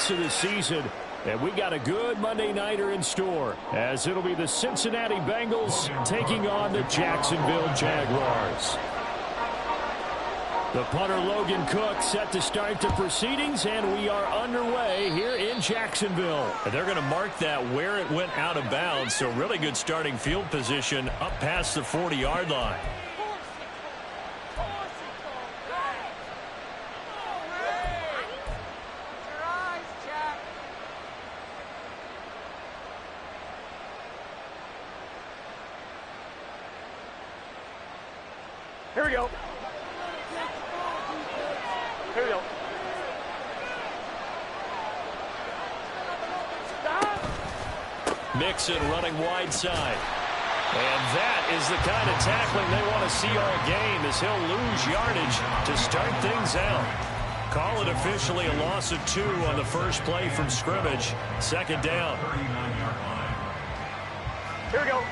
weeks of the season. And we got a good Monday nighter in store, as it'll be the Cincinnati Bengals taking on the Jacksonville Jaguars. The punter Logan Cook set to start the proceedings, and we are underway here in Jacksonville. They're going to mark that where it went out of bounds, so really good starting field position up past the 40-yard line. Here we go. Here we go. Mixon running wide side. And that is the kind of tackling they want to see all game, as he'll lose yardage to start things out. Call it officially a loss of 2 on the first play from scrimmage. Second down. Here we go.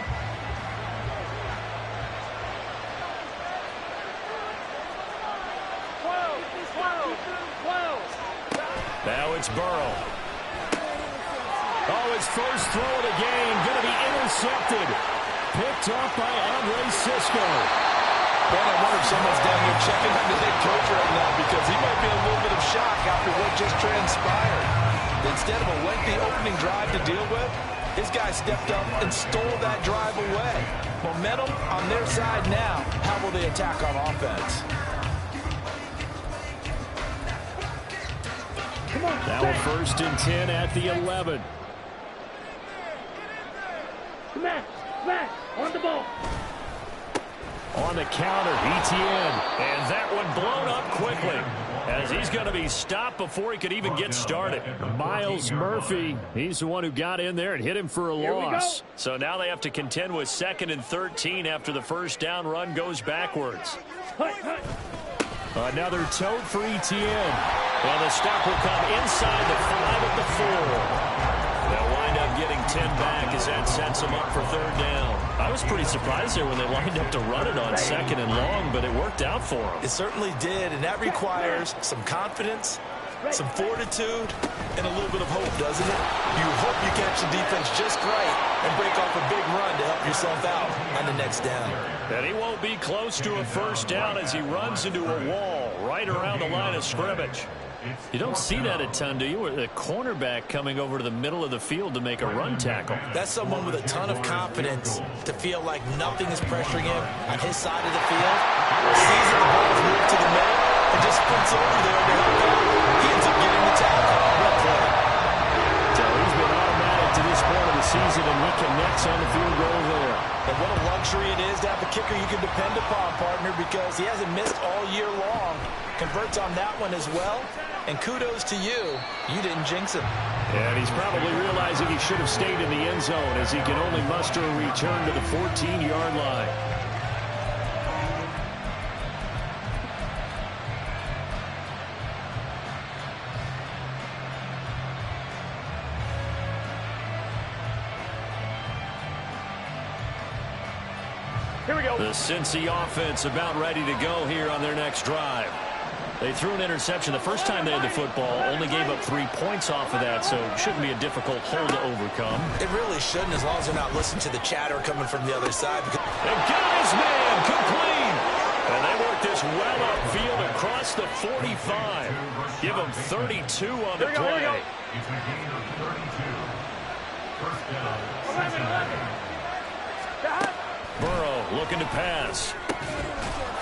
Now it's Burrow. Oh, his first throw of the game going to be intercepted. Picked up by Andre Cisco. Well, I wonder if someone's down here checking on the head coach right now, because he might be in a little bit of shock after what just transpired. Instead of a lengthy opening drive to deal with, his guy stepped up and stole that drive away. Momentum on their side now. How will they attack on offense? Now a 1st and 10 at the 11. Matt, on the ball. On the counter, ETN. And that one blown up quickly, as he's going to be stopped before he could even get started. Miles Murphy, he's the one who got in there and hit him for a loss. So now they have to contend with 2nd and 13 after the first down run goes backwards. Another tote for ETN. Well, the stop will come inside the 5 at the 4. They'll wind up getting 10 back as that sets them up for 3rd down. I was pretty surprised there when they lined up to run it on 2nd and long, but it worked out for them. It certainly did, and that requires some confidence, some fortitude, and a little bit of hope, doesn't it? You hope you catch the defense just right and break off a big run to help yourself out on the next down. And he won't be close to a first down as he runs into a wall right around the line of scrimmage. You don't see that a ton, do you? With a cornerback coming over to the middle of the field to make a run tackle. That's someone with a ton of confidence to feel like nothing is pressuring him on his side of the field. Sees the ball move to the middle and just sprints over there to help out. He ends up getting the tackle. Well played. So he's been automatic to this point of the season, and he connects on the field goal there. And what a luxury it is to have a kicker you can depend upon, partner, because he hasn't missed all year long. Converts on that one as well. And kudos to you. You didn't jinx him. And he's probably realizing he should have stayed in the end zone, as he can only muster a return to the 14-yard line. Here we go. The Cincy offense about ready to go here on their next drive. They threw an interception the first time they had the football, only gave up 3 points off of that, so it shouldn't be a difficult hole to overcome. It really shouldn't, as long as they're not listening to the chatter coming from the other side. And got his man complete. And they work this well upfield across the 45. Give them 32 on the play. Burrow looking to pass.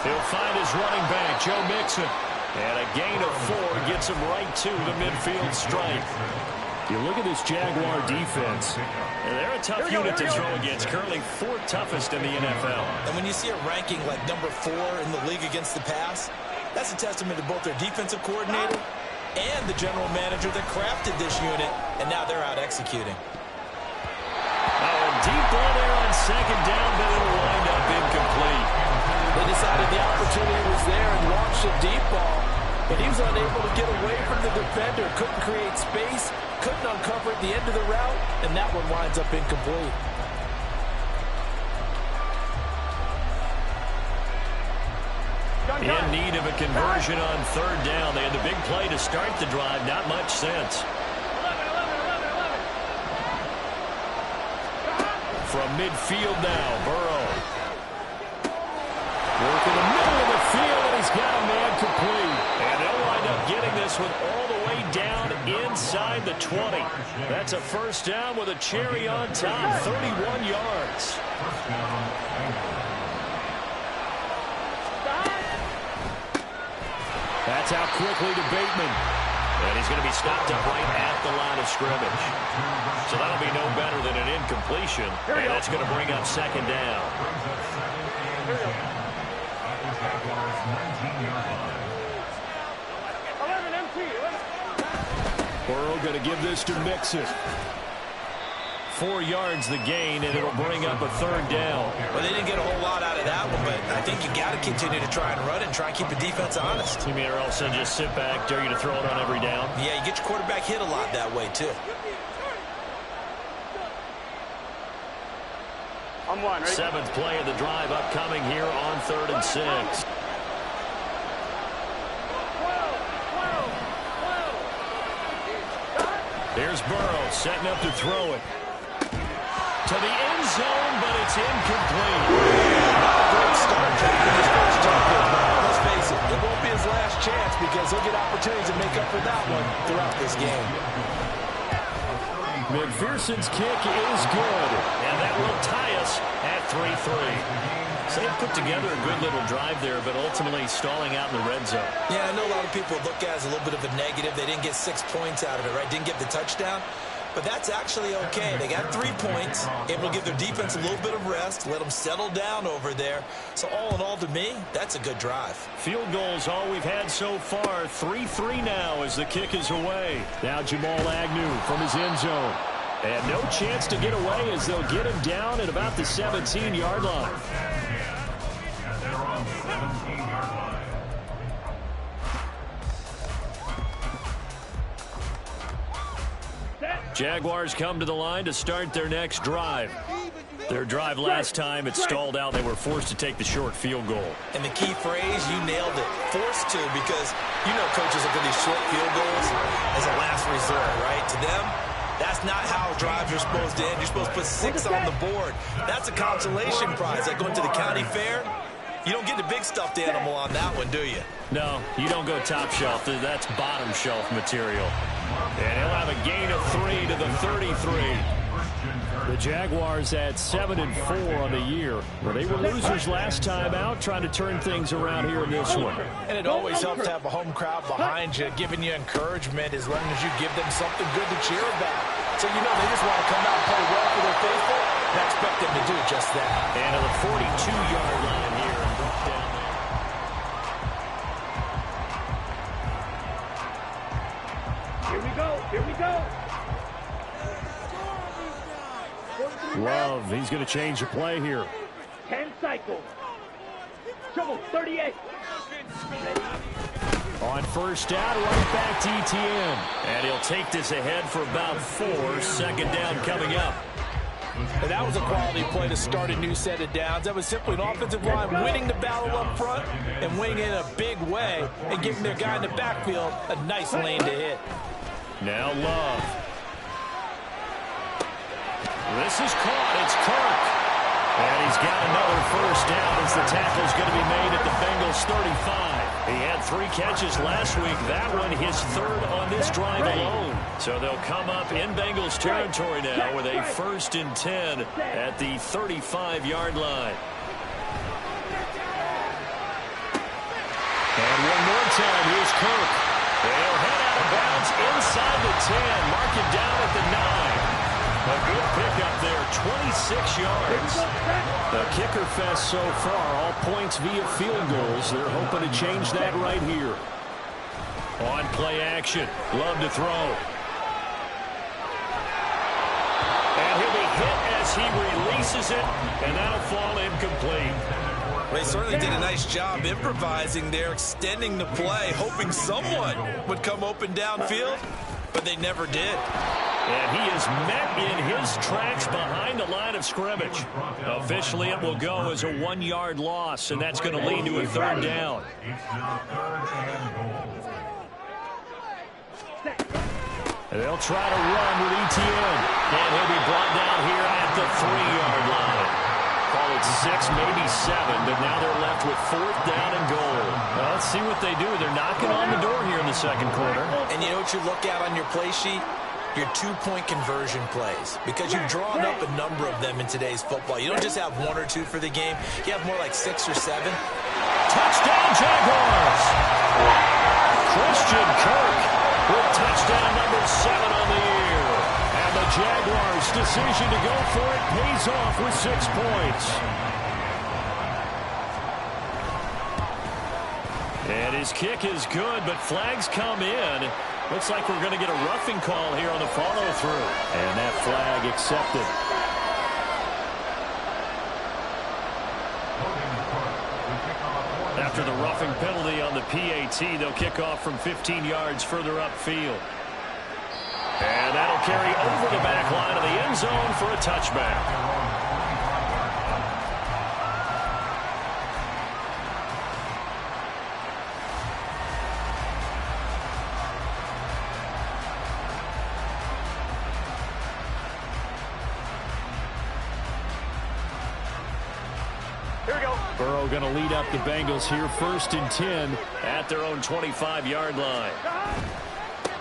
He'll find his running back, Joe Mixon. And a gain of 4 gets him right to the midfield stripe. You look at this Jaguar defense. And they're a tough unit to throw against, currently 4th toughest in the NFL. And when you see a ranking like number 4 in the league against the pass, that's a testament to both their defensive coordinator and the general manager that crafted this unit, and now they're out executing. Oh, a deep ball there on 2nd down, but it'll wind up incomplete. They decided the opportunity was there and launched a deep ball, but he was unable to get away from the defender, couldn't create space, couldn't uncover at the end of the route, and that one winds up incomplete. In need of a conversion on 3rd down. They had the big play to start the drive, not much sense. from midfield now. Burrow. Work in the middle of the field, and he's got a man complete. And they'll wind up getting this one all the way down inside the 20. That's a first down with a cherry on top, 31 yards. That's out quickly to Bateman. And he's going to be stopped up right at the line of scrimmage. So that'll be no better than an incompletion. And that's going to bring up second down. Burrow going to give this to Mixon. 4 yards the gain, and it'll bring up a third down. Well, they didn't get a whole lot out of that one, but I think you got to continue to try and run and try and keep the defense honest. You mean or else they'll just sit back, dare you to throw it on every down? Yeah, you get your quarterback hit a lot that way, too. I'm one, ready? 7th play of the drive upcoming here on 3rd and 6. Here's Burrow setting up to throw it. To the end zone, but it's incomplete. Not a great start, Jack, in his first target. Let's face it, it won't be his last chance because he'll get opportunities to make up for that one throughout this game. McPherson's kick is good, and that will tie us at 3-3. So they put together a good little drive there, but ultimately stalling out in the red zone. Yeah, I know a lot of people look at it as a little bit of a negative. They didn't get 6 points out of it, right? Didn't get the touchdown. But that's actually okay. They got 3 points, able to give their defense a little bit of rest, let them settle down over there. So all in all, to me, that's a good drive. Field goals all we've had so far. 3-3 now as the kick is away. Now Jamal Agnew from his end zone. And no chance to get away as they'll get him down at about the 17-yard line. Jaguars come to the line to start their next drive. Their drive last time, it stalled out. They were forced to take the short field goal. And the key phrase, you nailed it. Forced to, because you know coaches look at these short field goals as a last resort, right? To them, that's not how drives are supposed to end. You're supposed to put 6 on the board. That's a consolation prize. Like going to the county fair, you don't get the big stuffed animal on that one, do you? No, you don't go top shelf. That's bottom shelf material. And he'll have a gain of 3 to the 33. The Jaguars at 7-4 on the year. Well, they were losers last time out, trying to turn things around here in this one. And it always helps to have a home crowd behind you, giving you encouragement as long as you give them something good to cheer about. So you know they just want to come out and play well for their faithful, and I expect them to do just that. And to the 42-yard line here and brought down there. Here we go. Here we go. Love, he's going to change the play here. 10 cycles. Trouble, 38. On first down, right back to ETN. And he'll take this ahead for about 4. 2nd down coming up. And that was a quality play to start a new set of downs. That was simply an offensive line winning the battle up front and winning in a big way and giving their guy in the backfield a nice lane to hit. Now Love. This is caught. It's Kirk. And he's got another first down as the tackle's going to be made at the Bengals 35. He had 3 catches last week. That one his 3rd on this drive alone. So they'll come up in Bengals territory now with a 1st and 10 at the 35-yard line. And one more time, here's Kirk. They'll head out of bounds inside the 10. Mark it down at the 9. A good pickup there, 26 yards. The kicker fest so far, all points via field goals. They're hoping to change that right here. On play action, Love to throw. And he'll be hit as he releases it, and that'll fall incomplete. They certainly did a nice job improvising there, extending the play, hoping someone would come open downfield, but they never did. And he is met in his tracks behind the line of scrimmage. Officially, it will go as a 1-yard loss, and that's going to lead to a 3rd down. And they'll try to run with Etienne. And he'll be brought down here at the 3-yard line. Call it 6, maybe 7, but now they're left with 4th down and goal. Well, let's see what they do. They're knocking on the door here in the second quarter. And you know what you look at on your play sheet? Your 2-point conversion plays. Because you've drawn up a number of them in today's football. You don't just have 1 or 2 for the game. You have more like 6 or 7. Touchdown, Jaguars! Christian Kirk with touchdown number 7 on the year. And the Jaguars' decision to go for it pays off with 6 points. And his kick is good, but flags come in. Looks like we're going to get a roughing call here on the follow-through. And that flag accepted. After the roughing penalty on the PAT, they'll kick off from 15 yards further upfield. And that'll carry over the back line of the end zone for a touchback. Burrow going to lead up the Bengals here, 1st and 10 at their own 25-yard line.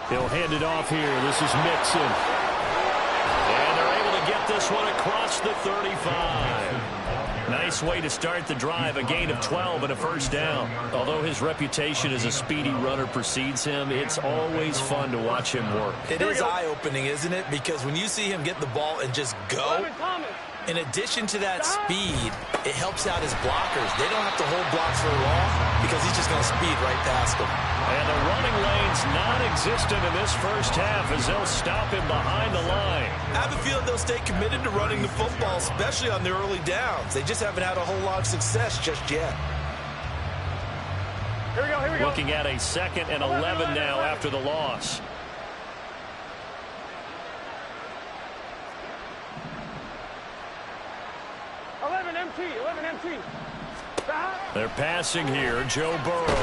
He'll hand it off here. This is Mixon. And they're able to get this one across the 35. Nice way to start the drive, a gain of 12 and a 1st down. Although his reputation as a speedy runner precedes him, it's always fun to watch him work. It is eye-opening, isn't it? Because when you see him get the ball and just go, in addition to that speed, it helps out his blockers. They don't have to hold blocks for long because he's just going to speed right past them. And the running lane's non-existent in this first half as they'll stop him behind the line. I have a feeling they'll stay committed to running the football, especially on the early downs. They just haven't had a whole lot of success just yet. Here we go. Looking at a 2nd and 11 now after the loss. They're passing here. Joe Burrow.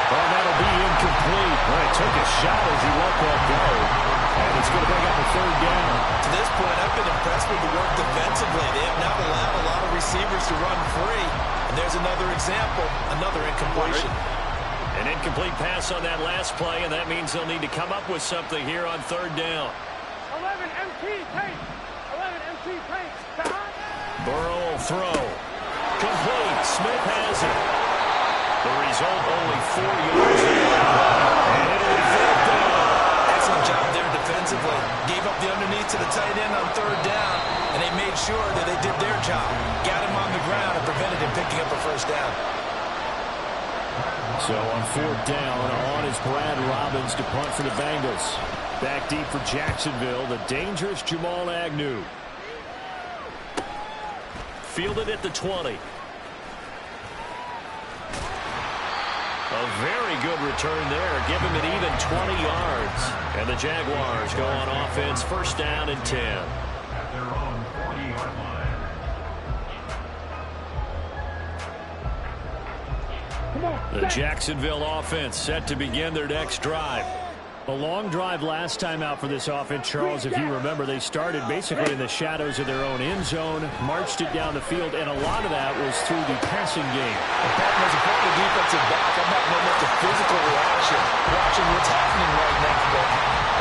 Oh, that'll be incomplete. Well, he took a shot as he let that go. And it's going to bring up a 3rd down. To this point, I've been impressed with the work defensively. They have not allowed a lot of receivers to run free. And there's another example, another incompletion. An incomplete pass on that last play, and that means they'll need to come up with something here on 3rd down. 11 MT tank. 11 MT tank. Burrow will throw. Complete. Smith has it. The result, only 4 yards. And it'll be 4th down. Excellent job there defensively. Gave up the underneath to the tight end on 3rd down, and they made sure that they did their job. Got him on the ground and prevented him picking up a 1st down. So on 4th down, on is Brad Robbins to punt for the Bengals. Back deep for Jacksonville, the dangerous Jamal Agnew. Fielded at the 20. A very good return there. Give him an even 20 yards. And the Jaguars go on offense, 1st down and 10. At their own 40-yard line. The Jacksonville offense set to begin their next drive. A long drive last time out for this offense, Charles. If you remember, they started basically in the shadows of their own end zone, marched it down the field, and a lot of that was through the passing game. As a part of the defensive back, I'm not knowing much of physical reaction, watching what's happening right now. But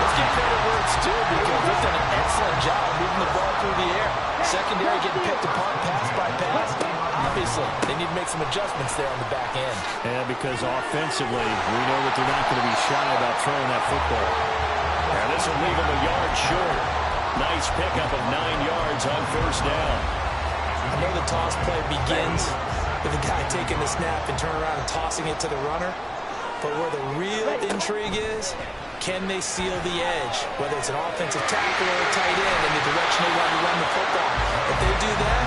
let's give credit where it's due because they've done an excellent job moving the ball through the air. Secondary getting picked apart pass by pass. Obviously, they need to make some adjustments there on the back end. Yeah, because offensively, we know that they're not going to be shy about throwing that football. And this will leave them a yard short. Nice pickup of 9 yards on 1st down. I know the toss play begins with the guy taking the snap and turning around and tossing it to the runner. But where the real intrigue is, can they seal the edge? Whether it's an offensive tackle or a tight end in the direction they want to run the football. If they do that,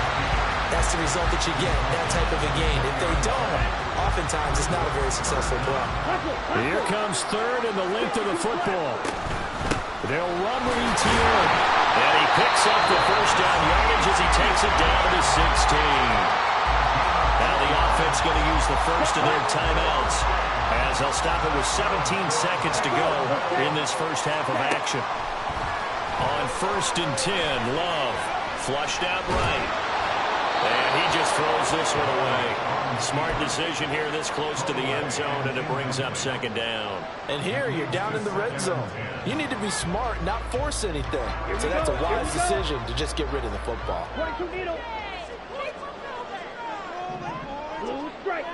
that's the result that you get, that type of a gain. If they don't, oftentimes it's not a very successful play. Here comes 3rd and the length of the football. They'll run with Etienne. And he picks up the 1st down yardage as he takes it down to 16. Now the offense going to use the first of their timeouts. As they'll stop it with 17 seconds to go in this first half of action. On 1st and 10, Love flushed out right. And he just throws this one away. Smart decision here this close to the end zone, and it brings up 2nd down. And here you're down in the red zone. You need to be smart, not force anything. So that's a wise decision to just get rid of the football. 22 needle. Blue strike.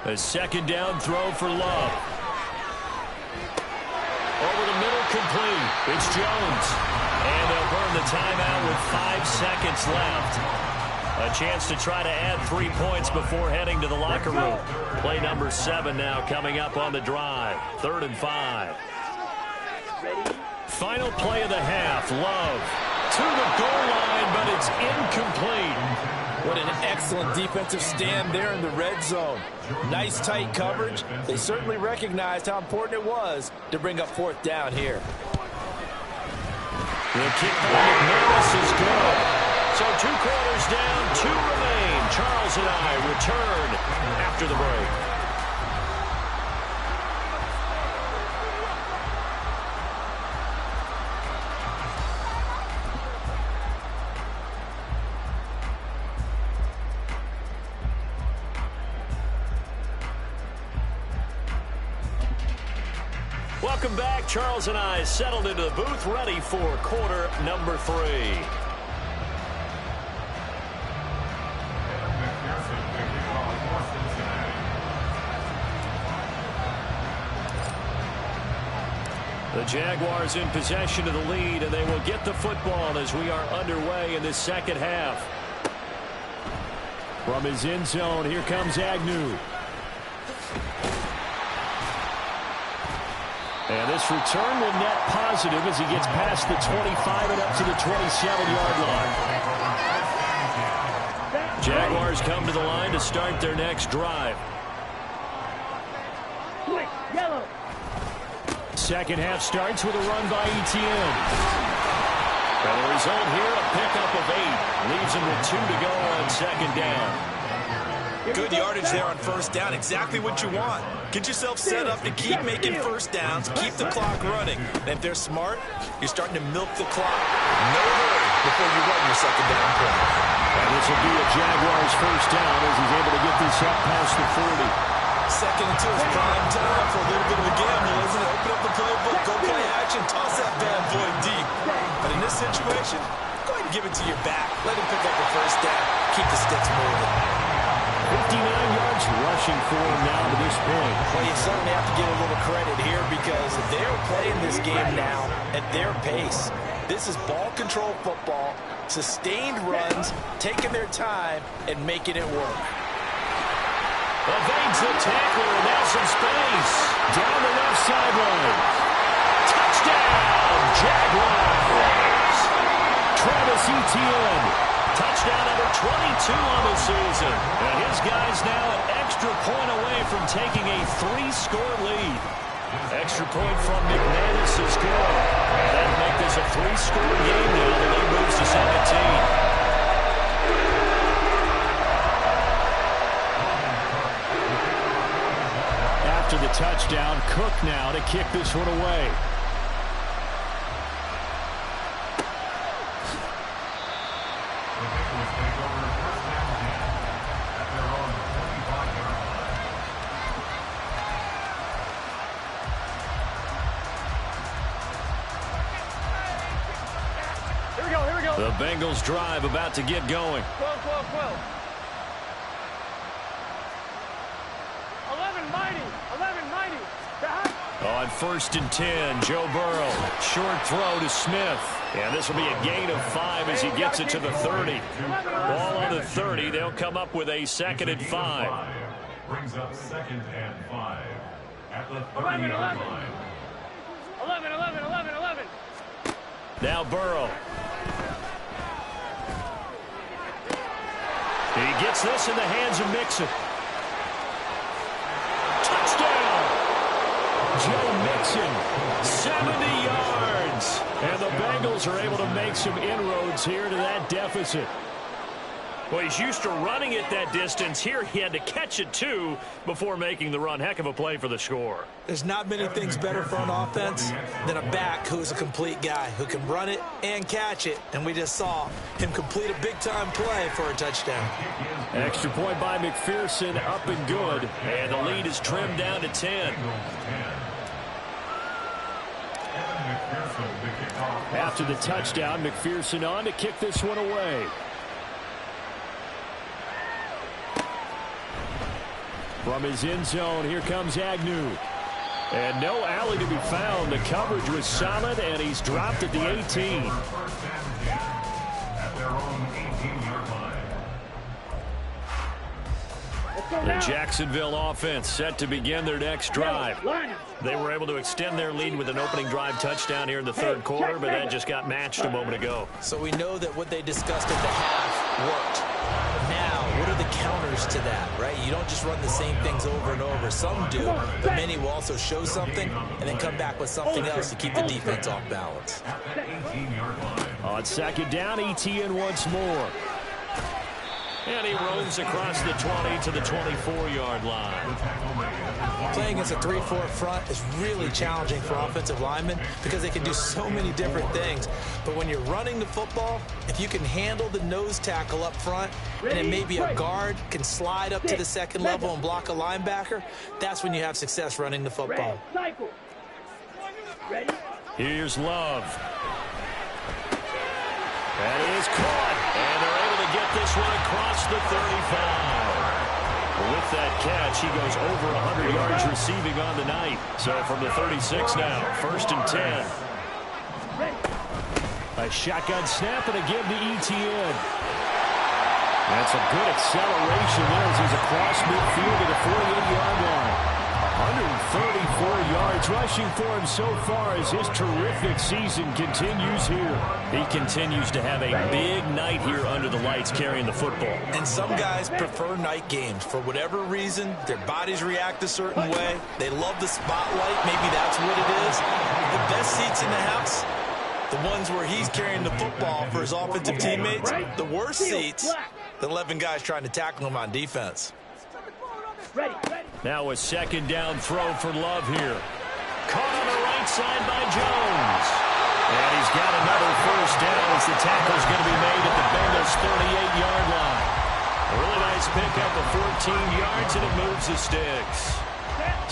A 2nd down throw for Love. Over the middle, complete. It's Jones. And they'll burn the timeout with 5 seconds left. A chance to try to add 3 points before heading to the locker room. Play number 7 now coming up on the drive. 3rd and 5. Final play of the half. Love to the goal line, but it's incomplete. What an excellent defensive stand there in the red zone. Nice tight coverage. They certainly recognized how important it was to bring up 4th down here. The kick by McManus is good. So 2 quarters down, 2 remain. Charles and I return after the break. Welcome back. Charles and I settled into the booth, ready for quarter number 3. The Jaguars in possession of the lead, and they will get the football as we are underway in this second half. From his end zone, here comes Agnew. And this return will net positive as he gets past the 25 and up to the 27-yard line. Jaguars come to the line to start their next drive. Switch, yellow. Second half starts with a run by Etienne. And the result here, a pickup of 8. Leaves him with 2 to go on 2nd down. Good yardage there on 1st down. Exactly what you want. Get yourself set up to keep making 1st downs, keep the clock running. And if they're smart, you're starting to milk the clock. No hurry before you run your 2nd down play. And this will be a Jaguars 1st down as he's able to get this up past the 40. 2nd and 2 is prime time for a little bit of a gamble, isn't it? Open up the playbook, go play action, toss that bad boy deep. But in this situation, go ahead and give it to your back. Let him pick up the 1st down. Keep the sticks moving. 59 yards rushing for him now to this point. Well, you certainly have to give a little credit here because they're playing this game now at their pace. This is ball control football, sustained runs, taking their time, and making it work. Evades the tackler, and now some space. Down the left sideline. Touchdown, Jaguars. Travis Etienne. Touchdown number 22 on the season. And his guys now an extra point away from taking a 3-score lead. Extra point from McManus is good. And that'll make this a 3-score game now. The lead moves to 17. After the touchdown, Cook now to kick this one away. The Bengals drive about to get going. 12, 12, 12. 11 mighty. 11 mighty. On 1st and 10, Joe Burrow. Short throw to Smith. And this will be a gain of 5 as he gets it to the 30. Ball on the 30. They'll come up with a 2nd and 5. Brings up 2nd and 5 at the 30-yard line. 11, 11, 11, 11. Now Burrow. He gets this in the hands of Mixon. Touchdown! Joe Mixon, 70 yards. And the Bengals are able to make some inroads here to that deficit. Well, he's used to running it that distance. Here he had to catch it, too, before making the run. Heck of a play for the score. There's not many things better for an offense than a back who's a complete guy who can run it and catch it. And we just saw him complete a big-time play for a touchdown. Extra point by McPherson, up and good. And the lead is trimmed down to 10. After the touchdown, McPherson on to kick this one away. From his end zone, here comes Agnew. And no alley to be found. The coverage was solid, and he's dropped at the 18. The Jacksonville offense set to begin their next drive. They were able to extend their lead with an opening drive touchdown here in the third quarter, but that just got matched a moment ago. So we know that what they discussed at the half worked. Now, what are the counters to that, right? You don't just run the same things over and over. Some do, but many will also show something and then come back with something else to keep the defense off balance. On second down, Etienne once more. And he roams across the 20 to the 24-yard line. Playing against a 3-4 front is really challenging for offensive linemen because they can do so many different things. But when you're running the football, if you can handle the nose tackle up front, and then maybe a guard can slide up to the second level and block a linebacker, that's when you have success running the football. Here's Love. That is caught, and they're able to get this one across the 35. With that catch, he goes over 100 yards receiving on the night. So from the 36 now, 1st and 10. A shotgun snap and a give to Etienne. That's a good acceleration there as he's across midfield to the 48-yard line. 134 yards rushing for him so far as his terrific season continues here. He continues to have a big night here under the lights carrying the football. And some guys prefer night games. For whatever reason, their bodies react a certain way. They love the spotlight. Maybe that's what it is. The best seats in the house, the ones where he's carrying the football for his offensive teammates. The worst seats, the 11 guys trying to tackle him on defense. Now a second down throw for Love here. Caught on the right side by Jones. And he's got another first down as the tackle's going to be made at the Bengals' 38-yard line. A really nice pickup of 14 yards, and it moves the sticks.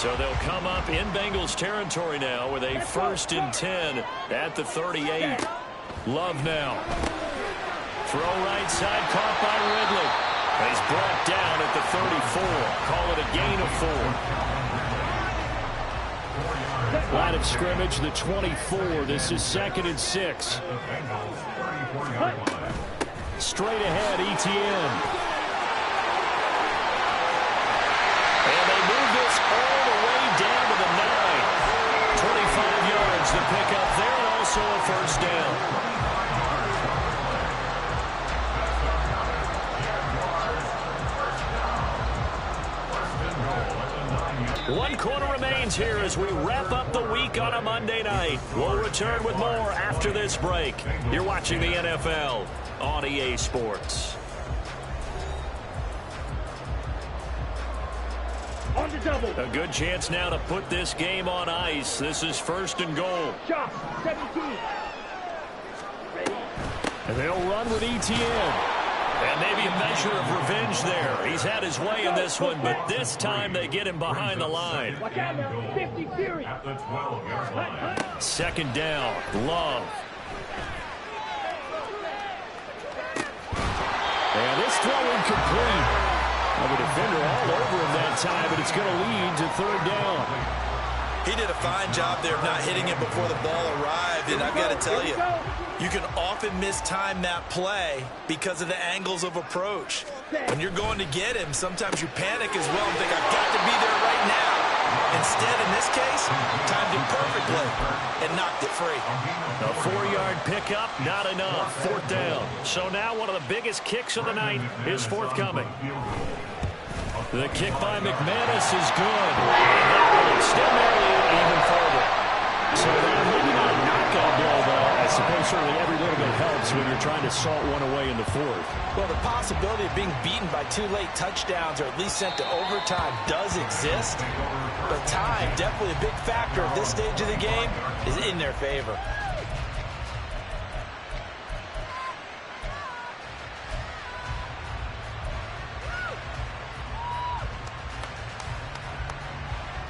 So they'll come up in Bengals territory now with a 1st and 10 at the 38. Love now. Throw right side, caught by Ridley. He's brought down at the 34. Call it a gain of 4. Line of scrimmage, the 24. This is 2nd and 6. Straight ahead, Etienne. And they move this all the way down to the 9. 25 yards to pick up there, and also a first down. 1 quarter remains here as we wrap up the week on a Monday night. We'll return with more after this break. You're watching the NFL on EA Sports. A good chance now to put this game on ice. This is 1st and goal. 17. And they'll run with Etienne. And maybe a measure of revenge there. He's had his way in this one, but this time they get him behind the line. Watch out now. 50 series. At the 12-yard line. 2nd down. Love. And this throw incomplete. Well, the defender all over him that time, but it's going to lead to 3rd down. He did a fine job there of not hitting it before the ball arrived, and I've got to tell you, you can often mistime that play because of the angles of approach. When you're going to get him, sometimes you panic as well and think, I've got to be there right now. Instead, in this case, timed it perfectly and knocked it free. A 4-yard pickup, not enough. 4th down. So now one of the biggest kicks of the night is forthcoming. The kick by McManus is good. And that will extend their lead even further. So they're maybe not a knockout blow, though, as suppose certainly every little bit helps when you're trying to salt one away in the fourth. Well, the possibility of being beaten by 2 late touchdowns or at least sent to overtime does exist. But time, definitely a big factor at this stage of the game, is in their favor.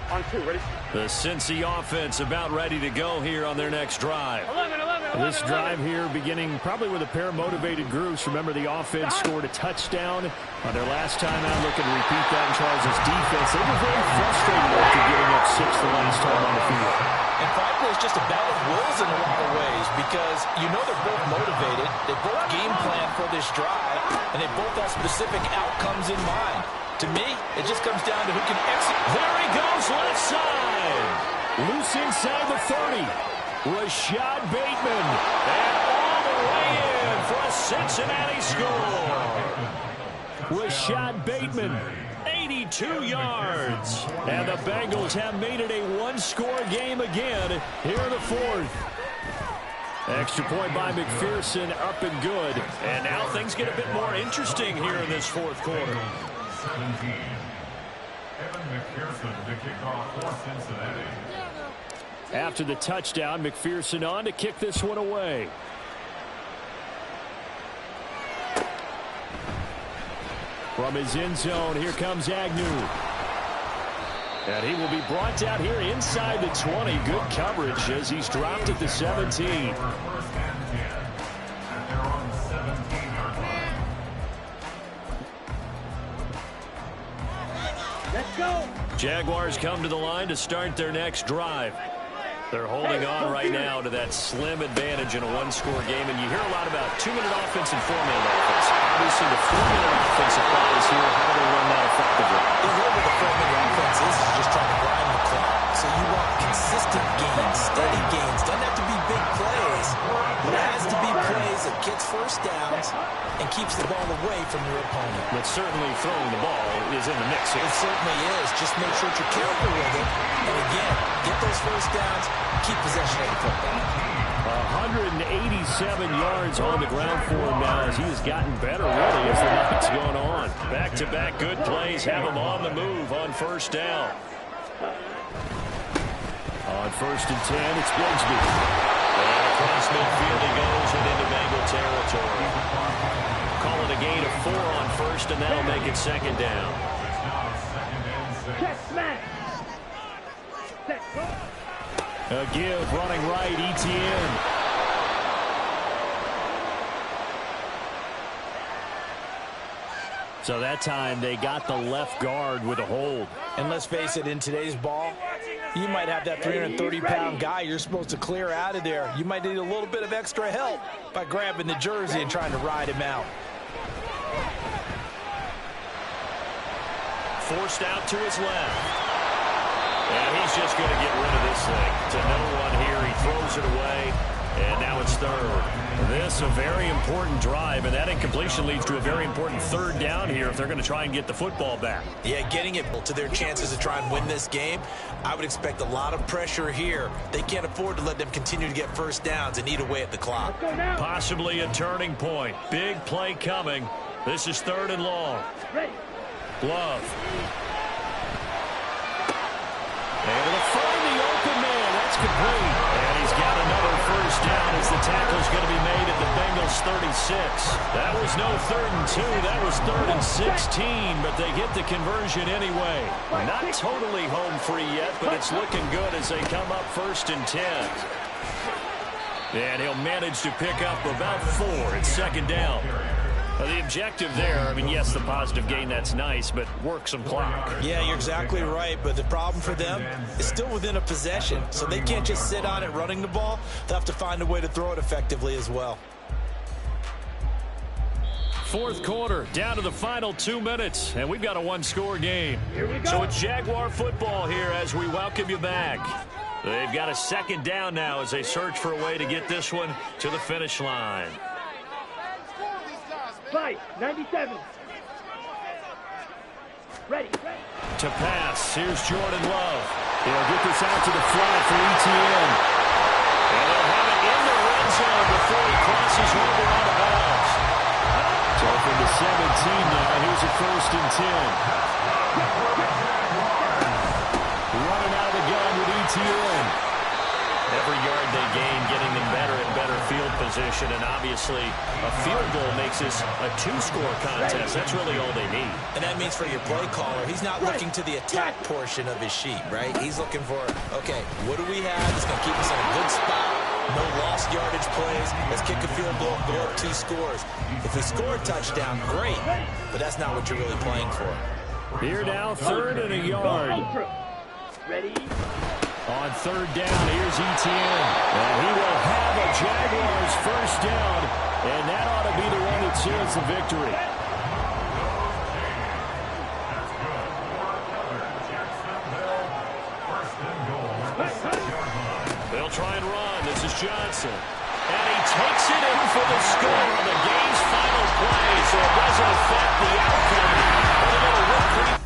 On 2, ready? The Cincy offense about ready to go here on their next drive. 11. This drive here beginning probably with a pair of motivated groups. Remember, the offense scored a touchdown on their last time out. Looking to repeat that in Charles' defense. They were very frustrated after giving up 6 the last time on the field. And frankly, it's just a battle of wills in a lot of ways because you know they're both motivated. They both game plan for this drive, and they both have specific outcomes in mind. To me, it just comes down to who can execute. There he goes, left side. Loose inside the 30. Rashad Bateman. And all the way in for a Cincinnati score. Rashad Bateman, 82 yards. And the Bengals have made it a one-score game again here in the fourth. Extra point by McPherson, up and good. And now things get a bit more interesting here in this fourth quarter. 17. Evan McPherson to kick off for Cincinnati. After the touchdown, McPherson on to kick this one away. From his end zone, here comes Agnew. And he will be brought down here inside the 20. Good coverage as he's dropped at the 17. First and 10. And they're on the 17-yard line. Let's go. Jaguars come to the line to start their next drive. They're holding on right now to that slim advantage in a one-score game. And you hear a lot about 2-minute offense and 4-minute offense. Obviously, the 4-minute offense applies here. How do they run that effectively? The role of the 4-minute offense is just trying to grind the clock. So you want consistent gains, steady gains. Doesn't have to be big plays, but it has to be plays that gets first downs and keeps the ball away from your opponent. But certainly throwing the ball is in the mix here. It certainly is. Just make sure that you're careful with it. And again, get those first downs, keep possession of the football. 187 yards on the ground for him now as he has gotten better really as the night's going on. Back-to-back good plays have him on the move on first down. On first and 10, it's Bigsby. And across midfield he goes and into Bengal territory. Call it a gain of 4 on first, and that'll make it second down. It's now second and 6. Check, smash. Set, go. A give running right, Etienne. So that time they got the left guard with a hold. And let's face it, in today's ball, you might have that 330-pound guy you're supposed to clear out of there. You might need a little bit of extra help by grabbing the jersey and trying to ride him out. Forced out to his left. And he's just going to get rid of this thing. To no one here, he throws it away. And now it's third. This a very important drive, and that incompletion leads to a very important third down here if they're going to try and get the football back. Yeah, getting it to their chances to try and win this game, I would expect a lot of pressure here. They can't afford to let them continue to get first downs and eat away at the clock. Go now. Possibly a turning point. Big play coming. This is third and long. Ready. Love. Able to find the open man. That's complete. And he's got another first down as the tackle's going to be made at the Bengals 36. That was no 3rd and 2. That was 3rd and 16, but they get the conversion anyway. Not totally home free yet, but it's looking good as they come up 1st and 10. And he'll manage to pick up about 4 at second down. The objective there, I mean, yes, the positive gain, that's nice, but work some clock. Yeah, you're exactly right, but the problem for them is still within a possession, so they can't just sit on it running the ball. They'll have to find a way to throw it effectively as well. Fourth quarter, down to the final 2 minutes, and we've got a one-score game. So it's Jaguar football here as we welcome you back. They've got a second down now as they search for a way to get this one to the finish line. Fight, 97. Ready. To pass, here's Jordan Love. He'll get this out to the flat for Etienne. And they'll have it in the red zone shoulder on the balls. So from the 17 now, here's a 1st and 10. Running out of the gun with ETN. Every yard they gain, getting them better and better field position. And obviously, a field goal makes this a 2-score contest. That's really all they need. And that means for your play caller, he's not looking to the attack portion of his sheet, right? He's looking for, okay, what do we have that's going to keep us in a good spot? No lost yardage plays. Let's kick a field goal, go up 2 scores. If we score a touchdown, great. But that's not what you're really playing for. Here now, 3rd and a yard. Ready? On 3rd down, here's ETN. And he will have a Jaguars 1st down. And that ought to be the one that seals the victory. They'll try and run. This is Johnson. And he takes it in for the score on the game's final play. So it doesn't affect the outcome. But a little work